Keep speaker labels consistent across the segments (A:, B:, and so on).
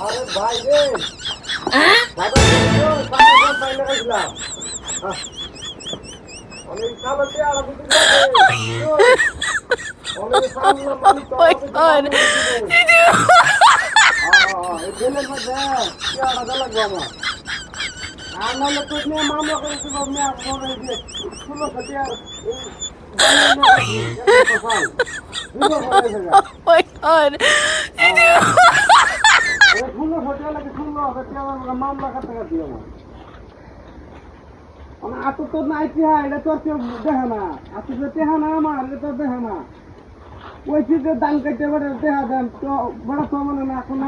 A: আরে ভাই রে বাবা তো পাঁচ ভাই লাগাইছিলাম অনেক কালকে আর বুঝি অনেক সামনে মালিক তো এখানে মধ্যে কি আলাদা লাগবে আমার আর নাহলে তো নিয়ে মামলা করেছি আমি এখন এই যে ষোলো সাথে আর মামলা কাটাকাটি আমার আতো তো নাই টিহা এটা তো কেউ দেখে না আতো যে টেহা না আমার এটা তো দেখে না ওই যে দান কাটতে পারে দেখা দেন তো বড় তো মানে না এখন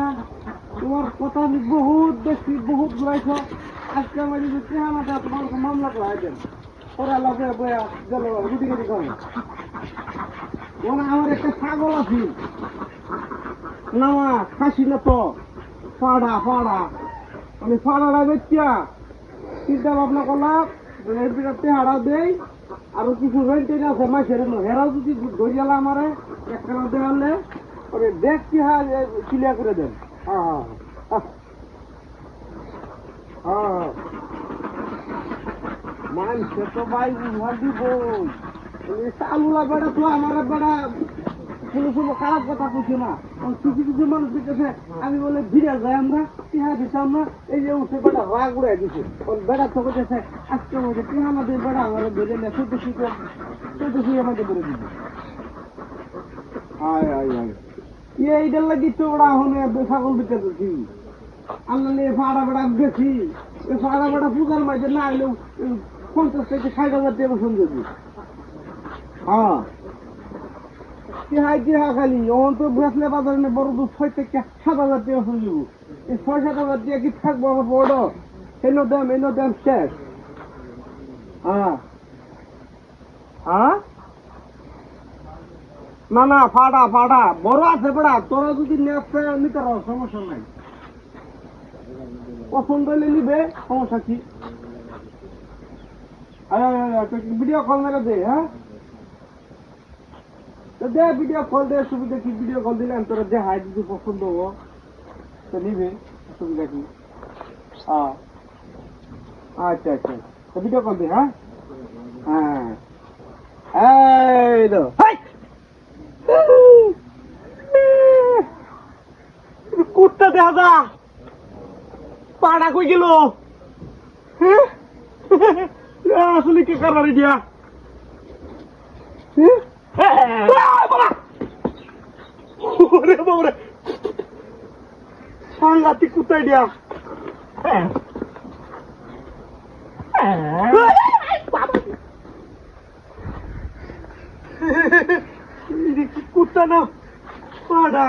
A: তোমার কথা আমি বহুত দেখছি বহুত ঘুরাইছ আজকে আমার যদি টেহা না দেয় তোমার মামলা করা দেন ওরা লগে বয়া গেল রুটি রুটি করে আমার একটা ছাগল আছে নামা খাসি না তো ফাড়া ফাড়া আমি ফাড়াটা বেচিয়া চিন্তা ভাবনা করলাম হারাও দেই আরো কিছু রেন্টেন আছে মাসের হেরাও যদি ধরিয়ালা আমারে একটা দেওয়ালে ওরে দেখছি হ্যাঁ ক্লিয়ার করে দেন মানুষে তো ভাই দিব চালুলা বেড়া তো আমার বেড়া কোনো খারাপ কথা বলছি না কিছু কিছু মানুষ দিতেছে আমি বলে ভিড়ে যাই আমরা টিহা দিতাম না এই যে উঠে বেড়া রাগ উড়ে দিছে বেড়া তো করতেছে আজকে আমাদের টিহা না দিয়ে বেড়া আমার ধরে না চোদ্দশি আমাকে ধরে দিবে এইটার লাগি তো ওরা এখন ছাগল দিতে দিচ্ছি আল্লাহ নিয়ে ফাড়া বেড়া বেশি ফাড়া বেড়া পূজার মাঝে না এলেও 50 থেকে 60,000 টাকা বসুন যদি হ্যাঁ টিহা খালি ওন তো বেসলে বাজারে বড় 6 থেকে 7,000 টাকা শুনে দেবো এই 6-7,000 টাকা কি থাকবো আমার বড় এনো দাম শেষ হ্যাঁ হ্যাঁ না না ফাড়া বড় আছে বেড়া তোরা যদি নিতে পারো সমস্যা নাই পছন্দ হলে নিবে সমস্যা কি ভিডিও কল মেরে দে হ্যাঁ দে ভিডিও কল দে সুবিধা কি ভিডিও কল দিলে তোরা যে হাই যদি পছন্দ হবো তো নিবে সুবিধা কি আচ্ছা তো ভিডিও কল দে হ্যাঁ এই তো কুত্তা দেখা যা পাড়া কই গেল আসলে কি করবার দিয়া সাংঘাতিক কুত্তাই দিয়া কুত্তা না পাড়া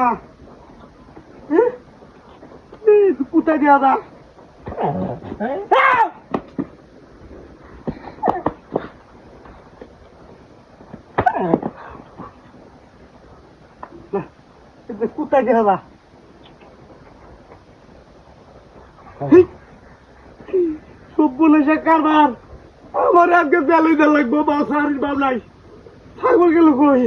A: কুত্তা দিয়া দা কুত্তা দিয়া দা সব বলে সে কারবার আমার আজকে জ্বালাই লাগবো বাসার বাবলাই ছাগল গেল কই